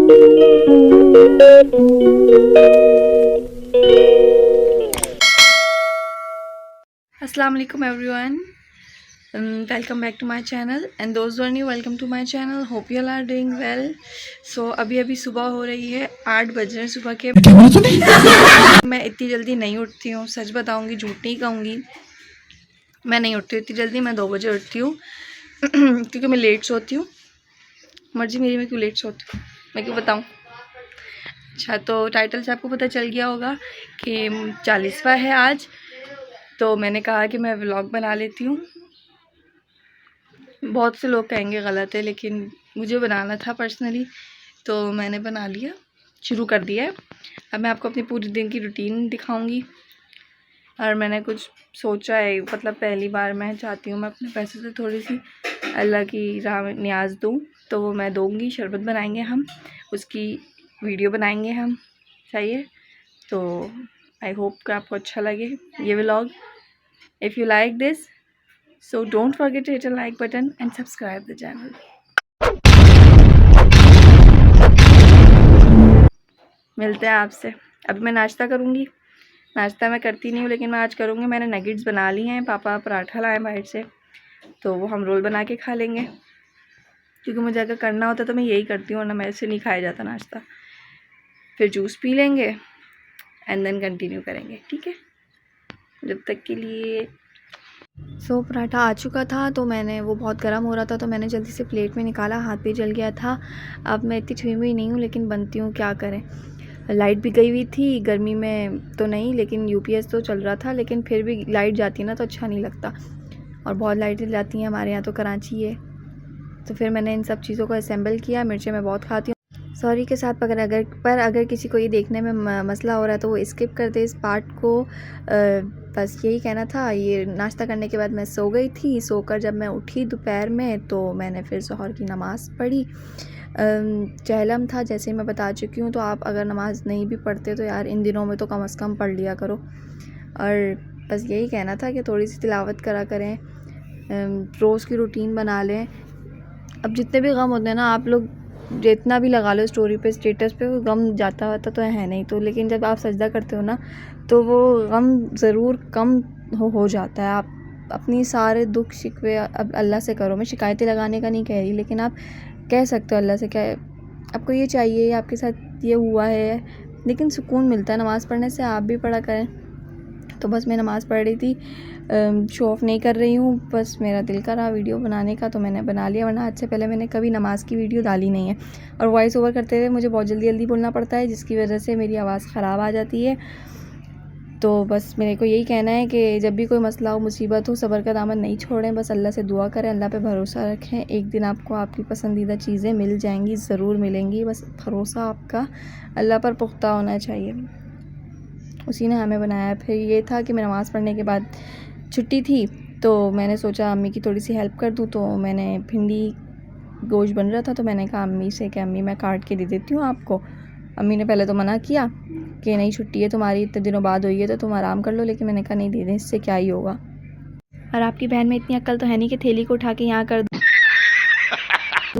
Assalamu alaikum everyone. Welcome back to my channel and those who are new, welcome to my channel. Hope you all are doing well. So अभी सुबह हो रही है, 8 बज रहे हैं सुबह के। मैं इतनी जल्दी नहीं उठती हूँ, सच बताऊँगी, झूठ नहीं कहूँगी। मैं नहीं उठती हूँ इतनी जल्दी, मैं 2 बजे उठती हूँ क्योंकि मैं लेट सोती हूँ। मर्जी मेरी, मैं क्यों लेट सोती हूँ, मैं क्यों बताऊँ। अच्छा, तो टाइटल से आपको पता चल गया होगा कि 40वां है आज, तो मैंने कहा कि मैं व्लॉग बना लेती हूँ। बहुत से लोग कहेंगे गलत है, लेकिन मुझे बनाना था पर्सनली, तो मैंने बना लिया, शुरू कर दिया है। अब मैं आपको अपनी पूरी दिन की रूटीन दिखाऊंगी। और मैंने कुछ सोचा है, मतलब पहली बार मैं चाहती हूँ मैं अपने पैसे से थोड़ी सी अल्लाह की राह में न्याज दूँ, तो वो मैं दूँगी। शरबत बनाएंगे हम, उसकी वीडियो बनाएंगे हम, चाहिए। तो आई होप कि आपको अच्छा लगे ये vlog. If you like this, so don't forget to hit a like button and subscribe the channel. मिलते हैं आपसे। अभी मैं नाश्ता करूँगी। नाश्ता मैं करती नहीं हूँ, लेकिन मैं आज करूँगी। मैंने नगेट्स बना लिए हैं, पापा पराठा लाए बाहर से, तो वो हम रोल बना के खा लेंगे। क्योंकि मुझे अगर करना होता तो मैं यही करती हूँ, वरना मेरे से नहीं खाया जाता नाश्ता। फिर जूस पी लेंगे एंड देन कंटिन्यू करेंगे, ठीक है। जब तक के लिए पराठा आ चुका था, तो मैंने वो बहुत गर्म हो रहा था, तो मैंने जल्दी से प्लेट में निकाला, हाथ भी जल गया था। अब मैं इतनी छुई हुई नहीं हूँ, लेकिन बनती हूँ, क्या करें। लाइट भी गई हुई थी, गर्मी में तो नहीं, लेकिन यूपीएस तो चल रहा था, लेकिन फिर भी लाइट जाती है ना तो अच्छा नहीं लगता। और बहुत लाइटें जाती हैं, हमारे यहाँ तो कराची है। तो फिर मैंने इन सब चीज़ों को असेंबल किया। मिर्चें मैं बहुत खाती हूँ, सॉरी के साथ। अगर किसी को ये देखने में मसला हो रहा है तो वो स्किप कर दे इस पार्ट को। बस यही कहना था। ये नाश्ता करने के बाद मैं सो गई थी। सोकर जब मैं उठी दोपहर में, तो मैंने फिर ज़ोहर की नमाज़ पढ़ी। चहलम था, जैसे मैं बता चुकी हूँ। तो आप अगर नमाज़ नहीं भी पढ़ते तो यार इन दिनों में तो कम से कम पढ़ लिया करो। और बस यही कहना था कि थोड़ी सी तिलावत करा करें, रोज़ की रूटीन बना लें। अब जितने भी गम होते हैं ना, आप लोग जितना भी लगा लो स्टोरी पे, स्टेटस पे, वो गम जाता होता तो है नहीं। तो लेकिन जब आप सजदा करते हो ना, तो वो गम ज़रूर कम हो जाता है। आप अपनी सारे दुख शिकवे अब अल्लाह से करो। मैं शिकायतें लगाने का नहीं कह रही, लेकिन आप कह सकते हो अल्लाह से, क्या आपको ये चाहिए, आपके साथ ये हुआ है। लेकिन सुकून मिलता है नमाज़ पढ़ने से। आप भी पढ़ा करें। तो बस मैं नमाज़ पढ़ रही थी, शो ऑफ़ नहीं कर रही हूँ, बस मेरा दिल कर रहा वीडियो बनाने का, तो मैंने बना लिया। वरना आज से पहले मैंने कभी नमाज़ की वीडियो डाली नहीं है। और वॉइस ओवर करते हुए मुझे बहुत जल्दी बोलना पड़ता है, जिसकी वजह से मेरी आवाज़ ख़राब आ जाती है। तो बस मेरे को यही कहना है कि जब भी कोई मसला हो, मुसीबत हो, सब्र का दामन नहीं छोड़ें। बस अल्लाह से दुआ करें, अल्लाह पे भरोसा रखें। एक दिन आपको आपकी पसंदीदा चीज़ें मिल जाएंगी, ज़रूर मिलेंगी। बस भरोसा आपका अल्लाह पर पुख्ता होना चाहिए। उसी ने हमें बनाया। फिर ये था कि मैं नमाज़ पढ़ने के बाद छुट्टी थी, तो मैंने सोचा अम्मी की थोड़ी सी हेल्प कर दूँ। तो मैंने भिंडी गोश्त बन रहा था, तो मैंने कहा अम्मी से कि अम्मी मैं काट के दे देती हूँ आपको। अम्मी ने पहले तो मना किया कि नहीं, छुट्टी है तुम्हारी, इतने दिनों बाद हुई है तो तुम आराम कर लो। लेकिन मैंने कहा नहीं, दे दें, इससे क्या ही होगा। और आपकी बहन में इतनी अक्ल तो है नहीं कि थैली को उठा के यहाँ कर दूँ।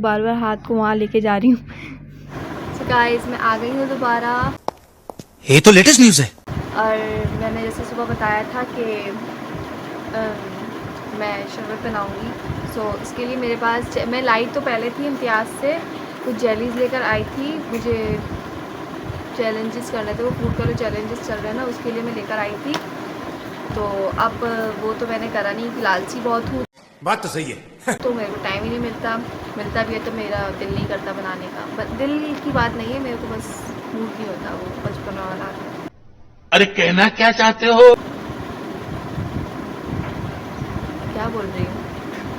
बार बार हाथ को वहाँ लेके जा रही हूँ। तो गाइस, मैं आ गई हूँ दोबारा। ये तो लेटेस्ट न्यूज़ है। और मैंने जैसे सुबह बताया था कि मैं शरबत बनाऊंगी। सो इसके लिए मेरे पास, मैं लाई तो पहले थी इम्तियाज़ से, कुछ जेलीज़ लेकर आई थी। मुझे चैलेंजेस करने थे, वो फूड कलर चैलेंजेस चल रहे हैं ना, उसके लिए मैं लेकर आई थी। तो अब वो तो मैंने करा नहीं, लालची बहुत हूँ। बात तो सही है। तो मेरे को टाइम ही नहीं मिलता भी है तो मेरा दिल नहीं करता बनाने का। दिल की बात नहीं है, मेरे को बस मूड नहीं होता, वो बचपन वाला। अरे कहना क्या चाहते हो? क्या बोल रही हूँ,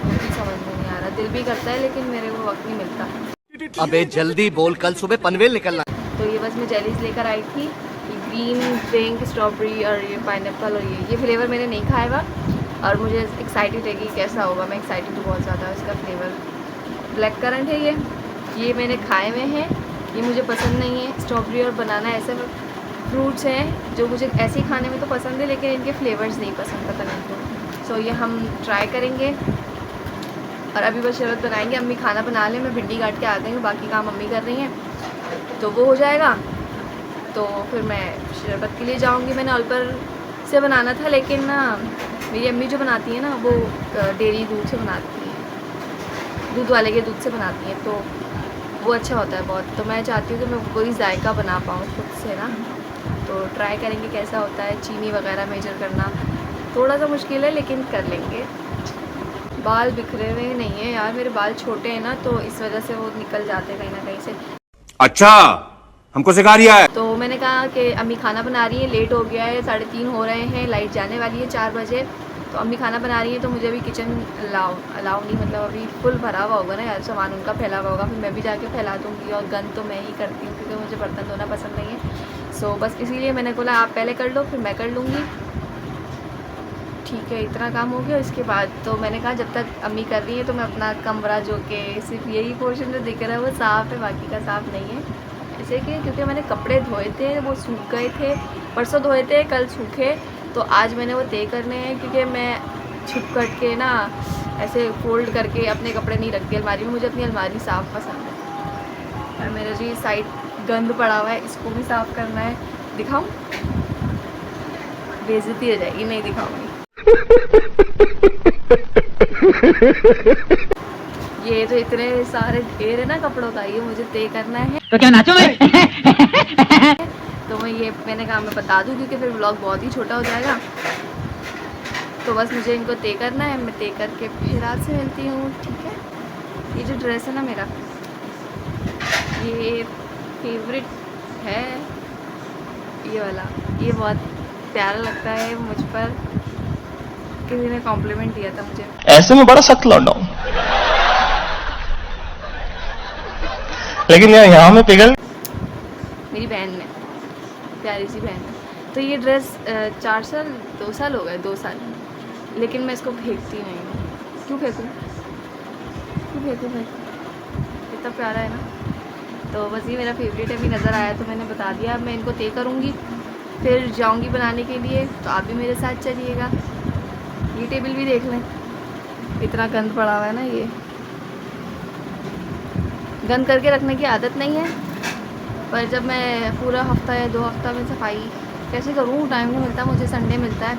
मुझे समझ में नहीं आ रहा। दिल भी करता है, लेकिन मेरे को वक्त नहीं मिलता। अबे जल्दी बोल, कल सुबह पनवेल निकलना। तो ये बस मैं जेलीज लेकर आई थी, ये ग्रीन, पिंक, स्ट्रॉबेरी और ये पाइनएप्पल। और ये फ्लेवर मैंने नहीं खाया हुआ, और मुझे एक्साइटेड है कि कैसा होगा। मैं एक्साइटेड हूँ बहुत ज़्यादा। इसका फ्लेवर ब्लैक करंट है। ये मैंने खाए हुए हैं, ये मुझे पसंद नहीं है। स्ट्रॉबेरी और बनाना ऐसे फ्रूट्स हैं जो मुझे ऐसे ही खाने में तो पसंद है, लेकिन इनके फ्लेवर्स नहीं पसंद, पता नहीं क्यों। सो ये हम ट्राई करेंगे। और अभी बस शरबत बनाएंगे। अम्मी खाना बना लें, मैं भिंडी काट के आ गई हूँ, बाकी काम अम्मी कर रही हैं। तो वो हो जाएगा तो फिर मैं शरबत के लिए जाऊंगी। मैंने ऑलपर से बनाना था, लेकिन ना मेरी अम्मी जो बनाती है ना वो डेयरी दूध से बनाती है, दूध वाले के दूध से बनाती हैं, तो वो अच्छा होता है बहुत। तो मैं चाहती हूँ कि मैं वही जायका बना पाऊँ खुद से ना, तो ट्राई करेंगे कैसा होता है। चीनी वगैरह मेजर करना थोड़ा सा मुश्किल है, लेकिन कर लेंगे। बाल बिखरे हुए नहीं है यार, मेरे बाल छोटे हैं ना, तो इस वजह से वो निकल जाते हैं कहीं ना कहीं से। अच्छा, हमको सिखा रिया है। तो मैंने कहा कि अम्मी खाना बना रही है, लेट हो गया है, 3:30 हो रहे हैं, लाइट जाने वाली है 4 बजे। तो अम्मी खाना बना रही है तो मुझे अभी किचन अलाउ नहीं, मतलब अभी फुल भरा हुआ होगा ना यार, सामान उनका फैला हुआ होगा, फिर मैं भी जाके फैला दूँगी। और गंद तो मैं ही करती हूँ क्योंकि मुझे बर्तन धोना पसंद नहीं है। सो बस इसीलिए मैंने बोला आप पहले कर लो फिर मैं कर लूँगी। ठीक है, इतना काम हो गया। इसके बाद तो मैंने कहा जब तक अम्मी कर रही है तो मैं अपना कमरा, जो कि सिर्फ यही पोर्शन जो दिख रहा है वो साफ़ है, बाकी का साफ़ नहीं है। ऐसे कि क्योंकि मैंने कपड़े धोए थे, वो सूख गए थे, परसों धोए थे, कल सूखे, तो आज मैंने वो तय करने हैं। क्योंकि मैं छुप कट के ना ऐसे फोल्ड करके अपने कपड़े नहीं रखती अलमारी में, मुझे अपनी अलमारी साफ़ पसंद है। और मेरा जो ये साइड गंद पड़ा हुआ है इसको भी साफ़ करना है। दिखाऊँ? बेइज्जती हो जाएगी, नहीं दिखाऊँगी। ये तो इतने सारे ढेर है ना कपड़ों का, ये मुझे तय करना है। तो क्या नाचो मैं? तो मैंने कहा मैं बता दूं क्योंकि फिर व्लॉग बहुत ही छोटा हो जाएगा। तो बस मुझे इनको तय करना है, मैं तय करके फिर आपसे मिलती हूँ, ठीक है। ये जो ड्रेस है ना मेरा, ये फेवरेट है, ये वाला, ये बहुत प्यारा लगता है मुझ पर। किसी ने कॉम्प्लीमेंट दिया था मुझे। ऐसे में बड़ा सख्त लौंडा हूं, लेकिन यार यहाँ में पिघल। मेरी बहन ने, प्यारी सी बहन ने। तो ये ड्रेस 2 साल हो गए, 2 साल, लेकिन मैं इसको फेंकती नहीं हूँ। क्यों फेंकूँ? इतना प्यारा है ना। तो बस ये मेरा फेवरेट है, अभी नज़र आया तो मैंने बता दिया। अब मैं इनको तय करूँगी, फिर जाऊँगी बनाने के लिए, तो आप भी मेरे साथ चलिएगा। ये टेबल भी देख लें, इतना गंद पड़ा हुआ है ना। ये गंद करके रखने की आदत नहीं है, पर जब मैं पूरा हफ्ता या 2 हफ्ता में सफाई कैसे करूँ, टाइम नहीं मिलता मुझे, संडे मिलता है।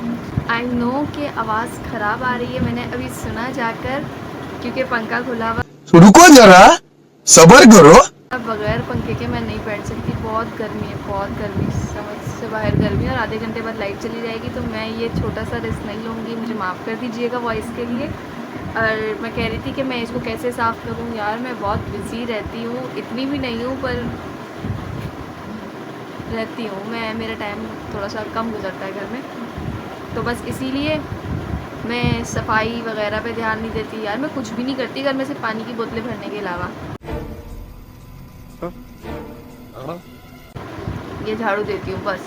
आई नो कि आवाज़ ख़राब आ रही है, मैंने अभी सुना जाकर, क्योंकि पंखा खुला हुआ। रुको जरा, सब्र करो। बगैर पंखे के मैं नहीं बैठ सकती, बहुत गर्मी है, बहुत गर्मी, समझ से बाहर गर्मी। और आधे घंटे बाद लाइट चली जाएगी, तो मैं ये छोटा सा रिस्क नहीं लूँगी, मुझे माफ़ कर दीजिएगा वॉइस के लिए। और मैं कह रही थी कि मैं इसको कैसे साफ़ करूँ यार, मैं बहुत बिज़ी रहती हूँ, इतनी भी नहीं हूँ पर रहती हूँ मैं, मेरा टाइम थोड़ा सा कम गुजरता है घर में, तो बस इसीलिए मैं सफाई वगैरह पे ध्यान नहीं देती यार। मैं कुछ भी नहीं करती घर में, सिर्फ पानी की बोतलें भरने के अलावा। ये झाड़ू देती हूँ बस,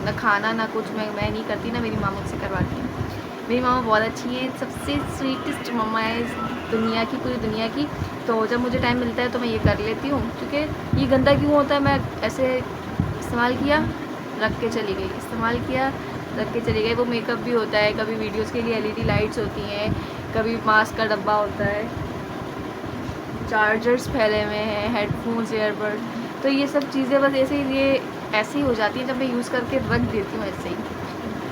ना खाना ना कुछ मैं नहीं करती, ना मेरी माँ मुझसे करवाती है। मेरी मामा बहुत अच्छी है, सबसे स्वीटेस्ट मम्मा है इस दुनिया की, पूरी दुनिया की। तो जब मुझे टाइम मिलता है तो मैं ये कर लेती हूँ, क्योंकि ये गंदा क्यों होता है। मैं ऐसे इस्तेमाल किया, रख के चली गई, इस्तेमाल किया, रख के चली गई। वो मेकअप भी होता है, कभी वीडियोस के लिए LED लाइट्स होती हैं, कभी मास्क का डब्बा होता है, चार्जर्स फैले हुए हैं, हेडफोन्स, ईयरबड, तो ये सब चीज़ें बस ऐसे ही हो जाती हैं जब मैं यूज़ करके रख देती हूँ ऐसे ही।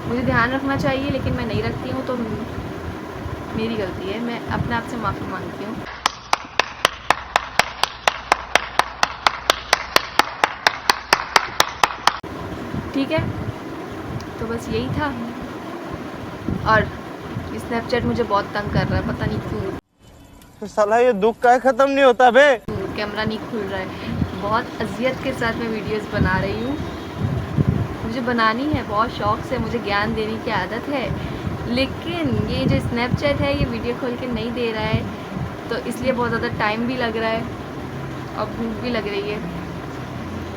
मुझे ध्यान रखना चाहिए लेकिन मैं नहीं रखती हूँ, तो मेरी गलती है, मैं अपने आप से माफ़ी मांगती हूँ। ठीक है, तो बस यही था। और स्नैपचैट मुझे बहुत तंग कर रहा है, पता नहीं क्यों। साला ये दुख का खत्म नहीं होता बे। कैमरा नहीं खुल रहा है, बहुत अजियत के साथ मैं वीडियोस बना रही हूँ। मुझे बनानी है बहुत शौक़ से, मुझे ज्ञान देने की आदत है, लेकिन ये जो स्नैपचैट है ये वीडियो खोल के नहीं दे रहा है, तो इसलिए बहुत ज़्यादा टाइम भी लग रहा है और भूख भी लग रही है।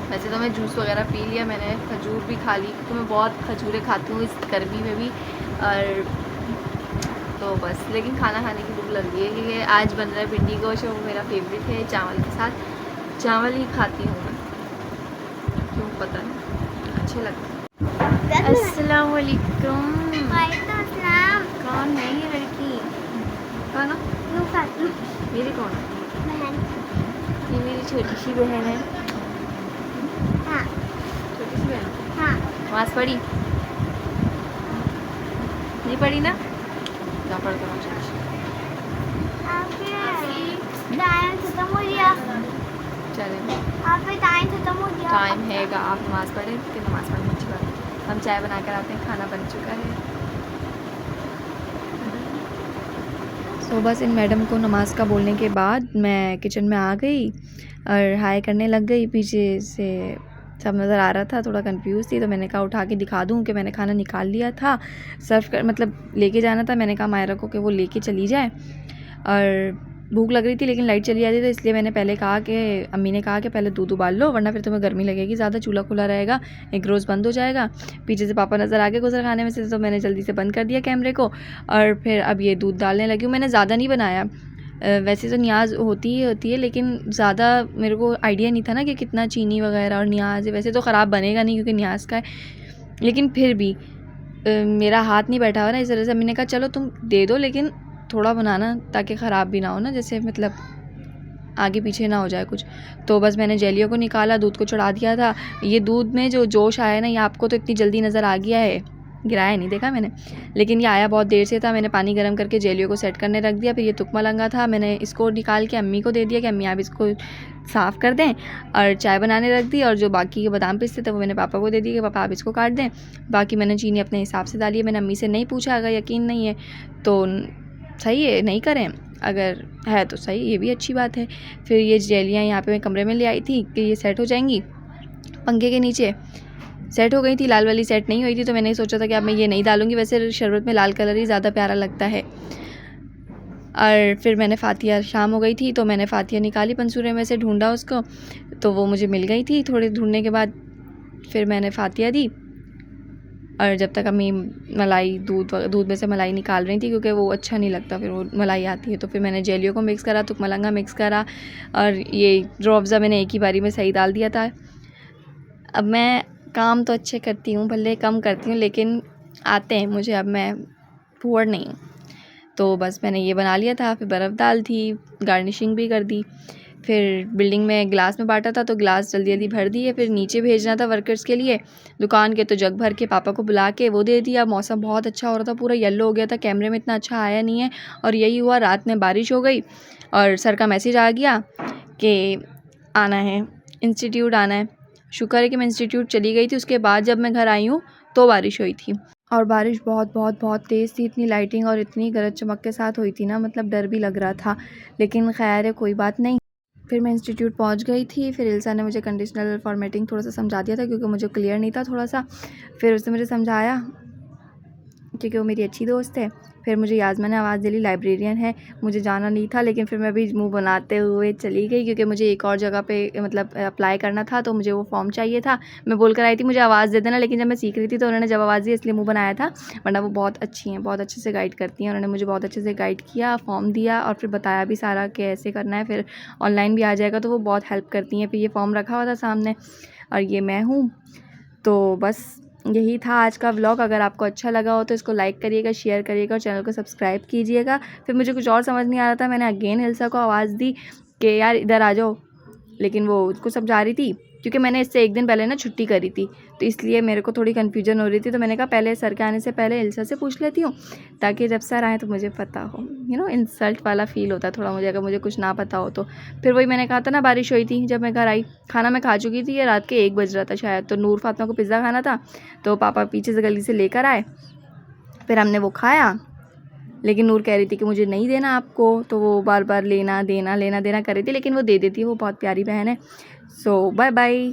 वैसे तो मैं जूस वगैरह पी लिया, मैंने खजूर भी खा ली, क्योंकि मैं बहुत खजूरें खाती हूँ इस गर्मी में भी। और तो बस, लेकिन खाना खाने की भूख लग रही है, क्योंकि आज बन रहा है भिंडी गोश्त, वो मेरा फेवरेट है। चावल के साथ चावल ही खाती हूँ मैं, क्यों पता नहीं, अच्छे लगते हैं। अस्सलाम वालेकुम। कौन है ये लड़की? कौन हो? मेरी कौन है? ये मेरी छोटी सी बहन है। किसी बहन को? हाँ नमाज पढ़ी नहीं पढ़ी ना? जा पढ़ कर टाइम खत्म हो गया। चले आपका टाइम खत्म हो गया। टाइम हैगा, आप नमाज़ पढ़ें कि नमाज़ पढ़ने अच्छी बात है। हम चाय बना कर आते हैं, खाना बन चुका है। तो बस इन मैडम को नमाज़ का बोलने के बाद मैं किचन में आ गई और हाय करने लग गई। पीछे से सब नज़र आ रहा था, थोड़ा कंफ्यूज थी, तो मैंने कहा उठा के दिखा दूँ कि मैंने खाना निकाल लिया था, सर्व कर मतलब लेके जाना था। मैंने कहा मायरा को कि वो लेके चली जाए, और भूख लग रही थी लेकिन लाइट चली जाती, तो इसलिए मैंने पहले कहा कि अम्मी ने कहा कि पहले दूध उबाल लो वरना फिर तुम्हें गर्मी लगेगी ज़्यादा, चूल्हा खुला रहेगा, एक रोज़ बंद हो जाएगा। पीछे से पापा नज़र आ गए गुजर खाने में से, तो मैंने जल्दी से बंद कर दिया कैमरे को, और फिर अब ये दूध डालने लगी हूँ। मैंने ज़्यादा नहीं बनाया, वैसे तो न्याज होती है लेकिन ज़्यादा मेरे को आइडिया नहीं था ना कि कितना चीनी वगैरह और न्याज है। वैसे तो ख़राब बनेगा नहीं क्योंकि न्याज का है, लेकिन फिर भी मेरा हाथ नहीं बैठा हुआ ना, इस वजह से अम्मी ने कहा चलो तुम दे दो लेकिन थोड़ा बनाना ताकि ख़राब भी ना हो ना, जैसे मतलब आगे पीछे ना हो जाए कुछ। तो बस मैंने जेलियों को निकाला, दूध को चढ़ा दिया था। ये दूध में जो जोश आया ना, ये आपको तो इतनी जल्दी नज़र आ गया है, गिराया नहीं देखा मैंने, लेकिन ये आया बहुत देर से था। मैंने पानी गर्म करके जेलियों को सेट करने रख दिया। फिर ये तुकमा लंगा था, मैंने इसको निकाल के अम्मी को दे दिया कि अम्मी आप इसको साफ़ कर दें, और चाय बनाने रख दी। और जो बाकी के बादाम पिस्ते थे वो मैंने पापा को दे दिए कि पापा आप इसको काट दें। बाकी मैंने चीनी अपने हिसाब से डाली है। मैंने अम्मी से नहीं पूछा, अगर यकीन नहीं है तो सही है नहीं करें, अगर है तो सही, ये भी अच्छी बात है। फिर ये जेलियाँ यहाँ पे मैं कमरे में ले आई थी कि ये सेट हो जाएंगी, पंखे के नीचे सेट हो गई थी। लाल वाली सेट नहीं हुई थी, तो मैंने सोचा था कि अब मैं ये नहीं डालूँगी, वैसे शरबत में लाल कलर ही ज़्यादा प्यारा लगता है। और फिर मैंने फ़ातिया, शाम हो गई थी तो मैंने फ़ातिया निकाली पंसूरे में से, ढूंढा उसको तो वो मुझे मिल गई थी। थोड़े ढूंढने के बाद फिर मैंने फ़ातिया दी, और जब तक अम्मी मलाई दूध में से मलाई निकाल रही थी, क्योंकि वो अच्छा नहीं लगता फिर वो मलाई आती है, तो फिर मैंने जेलियों को मिक्स करा, तुक मलंगा मिक्स करा, और ये रूअफ़ज़ा मैंने एक ही बारी में सही डाल दिया था। अब मैं काम तो अच्छे करती हूँ, भले कम करती हूँ लेकिन आते हैं मुझे, अब मैं फूहड़ नहीं हूँ। तो बस मैंने ये बना लिया था, फिर बर्फ़ डाल थी, गार्निशिंग भी कर दी। फिर बिल्डिंग में ग्लास में बांटा था तो ग्लास जल्दी जल्दी भर दिए। फिर नीचे भेजना था वर्कर्स के लिए दुकान के, तो जग भर के पापा को बुला के वो दे दिया। मौसम बहुत अच्छा हो रहा था, पूरा येलो हो गया था, कैमरे में इतना अच्छा आया नहीं है। और यही हुआ, रात में बारिश हो गई और सर का मैसेज आ गया कि आना है, इंस्टीट्यूट आना है। शुक्र है कि मैं इंस्टीट्यूट चली गई थी, उसके बाद जब मैं घर आई हूँ तो बारिश हुई थी, और बारिश बहुत बहुत बहुत तेज़ थी। इतनी लाइटिंग और इतनी गरज चमक के साथ हुई थी ना, मतलब डर भी लग रहा था, लेकिन खैर है कोई बात नहीं। फिर मैं इंस्टीट्यूट पहुंच गई थी। फिर इल्सा ने मुझे कंडीशनल फॉर्मेटिंग थोड़ा सा समझा दिया था, क्योंकि मुझे क्लियर नहीं था थोड़ा सा। फिर उसने मुझे समझाया, क्योंकि वो मेरी अच्छी दोस्त है। फिर मुझे याज़मा ने आवाज़ दिली, लाइब्रेरियन है, मुझे जाना नहीं था, लेकिन फिर मैं भी मुंह बनाते हुए चली गई, क्योंकि मुझे एक और जगह पे मतलब अप्लाई करना था, तो मुझे वो फॉर्म चाहिए था। मैं बोल कर आई थी मुझे आवाज़ दे देना, लेकिन जब मैं सीख रही थी तो उन्होंने जब आवाज़ दी इसलिए मुंह बनाया था, वरना वो बहुत अच्छी हैं, बहुत अच्छे से गाइड करती हैं। उन्होंने मुझे बहुत अच्छे से गाइड किया, फॉर्म दिया और फिर बताया भी सारा कि ऐसे करना है, फिर ऑनलाइन भी आ जाएगा, तो वो बहुत हेल्प करती हैं। फिर ये फॉर्म रखा हुआ था सामने और ये मैं हूँ। तो बस यही था आज का व्लॉग। अगर आपको अच्छा लगा हो तो इसको लाइक करिएगा, शेयर करिएगा और चैनल को सब्सक्राइब कीजिएगा। फिर मुझे कुछ और समझ नहीं आ रहा था, मैंने अगेन इल्सा को आवाज़ दी कि यार इधर आ जाओ, लेकिन वो उसको समझा रही थी, क्योंकि मैंने इससे एक दिन पहले ना छुट्टी करी थी, तो इसलिए मेरे को थोड़ी कन्फ्यूजन हो रही थी। तो मैंने कहा पहले सर के आने से पहले इल्सा से पूछ लेती हूँ, ताकि जब सर आए तो मुझे पता हो। इंसल्ट वाला फ़ील होता है थोड़ा मुझे, अगर मुझे कुछ ना पता हो तो। फिर वही मैंने कहा था ना, बारिश हुई थी जब मैं घर आई, खाना मैं खा चुकी थी, ये रात के 1 बज रहा था शायद। तो नूर फातिमा को पिज़्ज़ा खाना था, तो पापा पीछे से गली से लेकर आए, फिर हमने वो खाया। लेकिन नूर कह रही थी कि मुझे नहीं देना आपको, तो वो बार बार लेना देना कर रही थी, लेकिन वो दे देती है, वो बहुत प्यारी बहन है। सो बाय बाय।